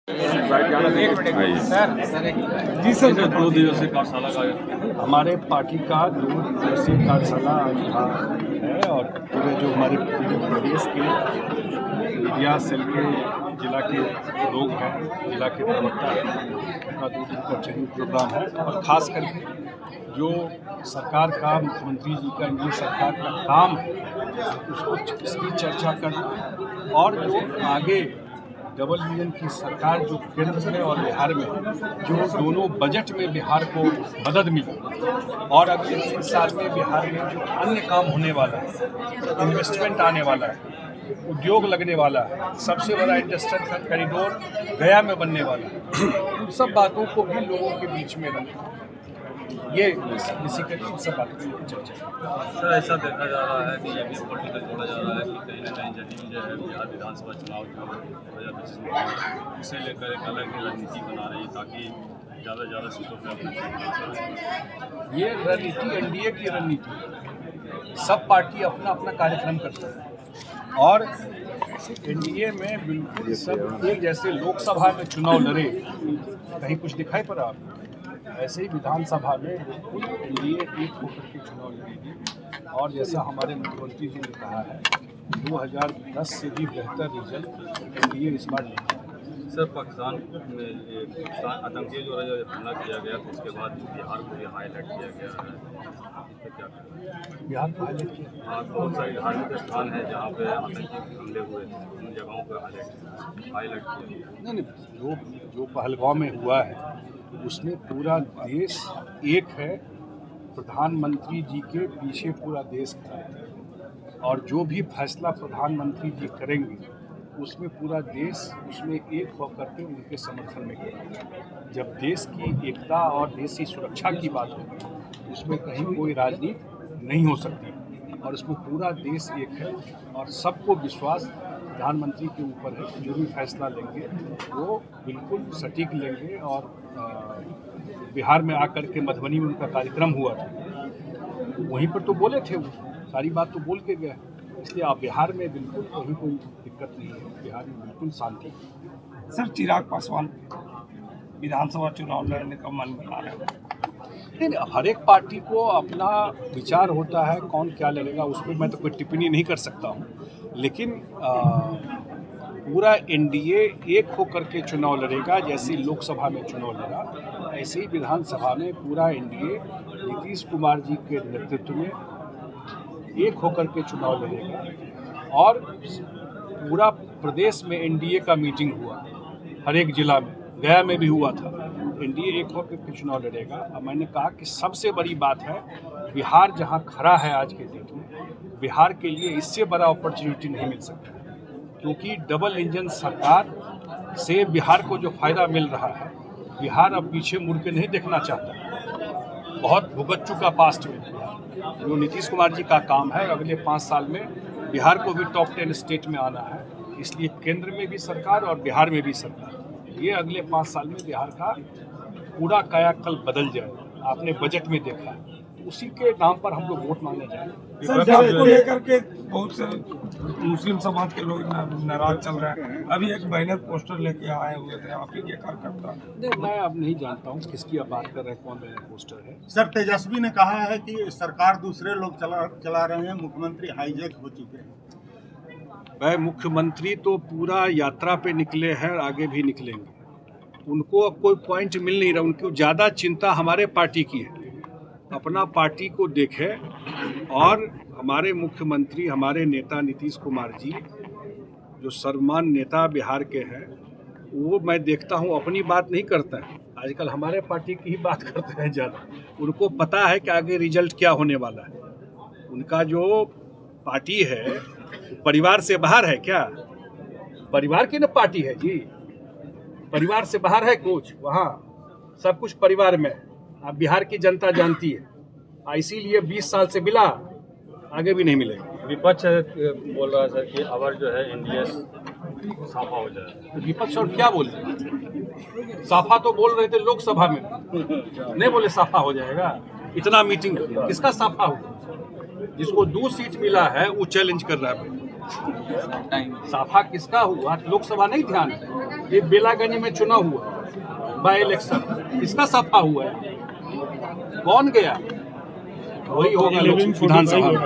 जी sir, 2 दिवसीय कार्यशाला का हमारे पार्टी का 2 दिवसीय कार्यशाला है और पूरे जो हमारे प्रदेश के मीडिया सेल के जिला के लोग हैं, जिला के प्रवक्ता हैं, उनका 2 दिन का ट्रेनिंग प्रोग्राम है और ख़ास करके जो सरकार का, मुख्यमंत्री जी का, एनडीए सरकार का काम है उसको इसकी चर्चा करना और जो आगे डबल इंजन की सरकार जो केंद्र में और बिहार में जो दोनों बजट में बिहार को मदद मिली और अगले 3 साल में बिहार में जो अन्य काम होने वाला है, इन्वेस्टमेंट आने वाला है, उद्योग लगने वाला है, सबसे बड़ा इंडस्ट्रियल कॉरिडोर गया में बनने वाला है, उन सब बातों को भी लोगों के बीच में रखना, ये बेसिकली इन सब बातों की चर्चा। सर, ऐसा देखा जा रहा है कि ये भी पॉलिटिकल जोड़ा जा रहा है कि कहीं ना कहीं जदयू जो है बिहार विधानसभा चुनाव जो 2025 में उसे लेकर एक अलग रणनीति बना रही है ताकि ज़्यादा से ज़्यादा सीटों पर ये रणनीति एनडीए की रणनीति है। सब पार्टी अपना अपना कार्यक्रम करते हैं और एनडीए में बिल्कुल सब एक जैसे लोकसभा में चुनाव लड़े, कहीं कुछ दिखाई पड़ा आपको? ऐसे ही विधानसभा में बिल्कुल एनडीए एक होकर के चुनाव लड़ेगी और जैसा हमारे मुख्यमंत्री जी ने कहा है 2010 से भी बेहतर रिजल्ट एनडीए इस बार लेगा। सर, पाकिस्तान में आतंकी जो हमला किया गया तो उसके बाद बिहार को भी हाईलाइट किया गया है, इस पर क्या करें? बिहार को हाईलाइट किया? हाँ, बहुत सारे धार्मिक स्थान हैं जहाँ पे आतंकी हमले हुए थे, उन जगहों पर हाईलाइट किया। नहीं, जो पहलगांव में हुआ है उसमें पूरा देश एक है, प्रधानमंत्री जी के पीछे पूरा देश खड़ा है और जो भी फैसला प्रधानमंत्री जी करेंगे उसमें पूरा देश उसमें एक होकर के उनके समर्थन में करेगा। जब देश की एकता और देश की सुरक्षा की बात होगी उसमें कहीं कोई राजनीति नहीं हो सकती और उसमें पूरा देश एक है और सबको विश्वास प्रधानमंत्री के ऊपर है। जो भी फैसला लेंगे वो बिल्कुल सटीक लेंगे और बिहार में आकर के मधुबनी में उनका कार्यक्रम हुआ था, वहीं पर तो बोले थे, वो सारी बात तो बोल के गए, इसलिए आप बिहार में बिल्कुल कहीं कोई दिक्कत नहीं है, बिहार में बिल्कुल शांति है। सर, चिराग पासवान विधानसभा चुनाव लड़ने का मन बना रहे हैं। नहीं, हर एक पार्टी को अपना विचार होता है कौन क्या लड़ेगा, उस पर मैं तो कोई टिप्पणी नहीं कर सकता हूँ, लेकिन पूरा एनडीए एक होकर के चुनाव लड़ेगा। जैसे लोकसभा में चुनाव लड़ा ऐसे ही विधानसभा में पूरा एनडीए नीतीश कुमार जी के नेतृत्व में एक होकर के चुनाव लड़ेगा और पूरा प्रदेश में एनडीए का मीटिंग हुआ, हर एक जिला में, गया में भी हुआ था, एनडीए एक होकर के चुनाव लड़ेगा। और मैंने कहा कि सबसे बड़ी बात है बिहार जहां खड़ा है आज के डेट में, बिहार के लिए इससे बड़ा अपॉर्चुनिटी नहीं मिल सकता, क्योंकि डबल इंजन सरकार से बिहार को जो फायदा मिल रहा है, बिहार अब पीछे मुड़ के नहीं देखना चाहता, बहुत भुगत चुका पास्ट में। जो नीतीश कुमार जी का काम है अगले 5 साल में बिहार को भी टॉप 10 स्टेट में आना है, इसलिए केंद्र में भी सरकार और बिहार में भी सरकार, ये अगले 5 साल में बिहार का पूरा कायाकल्प बदल जाए। आपने बजट में देखा, उसी के नाम पर हम लोग वोट मांगने जाएंगे। सर, जात को लेकर के बहुत से मुस्लिम समाज के लोग नाराज चल रहे हैं। अभी एक बैनर पोस्टर लेके आए हुए थे आपके ये कार्यकर्ता। नहीं, मैं अब नहीं जानता हूँ किसकी आप बात कर रहे हैं, कौन बैनर पोस्टर है। सर, तेजस्वी ने कहा है कि सरकार दूसरे लोग चला रहे हैं, मुख्यमंत्री हाईजैक हो चुके हैं। वह मुख्यमंत्री तो पूरा यात्रा पे निकले हैं, आगे भी निकलेंगे, उनको अब कोई पॉइंट मिल नहीं रहा। उनकी ज़्यादा चिंता हमारे पार्टी की है, अपना पार्टी को देखे और हमारे मुख्यमंत्री, हमारे नेता नीतीश कुमार जी जो सर्वमान्य नेता बिहार के हैं, वो मैं देखता हूँ अपनी बात नहीं करता है, आजकल हमारे पार्टी की ही बात करते हैं ज़्यादा। उनको पता है कि आगे रिजल्ट क्या होने वाला है। उनका जो पार्टी है परिवार से बाहर है क्या? परिवार की ना पार्टी है जी, परिवार से बाहर है कुछ? वहाँ सब कुछ परिवार में, आप बिहार की जनता जानती है, इसीलिए 20 साल से मिला, आगे भी नहीं मिलेगा। विपक्ष बोल रहा है सर कि अवर जो है एनडीए साफा हो जाए। तो विपक्ष और क्या बोल रहे हैं? साफा तो बोल रहे थे लोकसभा में, नहीं बोले साफा हो जाएगा। इतना मीटिंग किसका साफा हुआ? जिसको 2 सीट मिला है वो चैलेंज कर रहा है। साफा किसका हुआ? लोकसभा नहीं ध्यान है। ये बेलागंज में चुनाव हुआ बाय इलेक्शन, इसका सफा हुआ है, कौन गया? वही होगा विधानसभा में।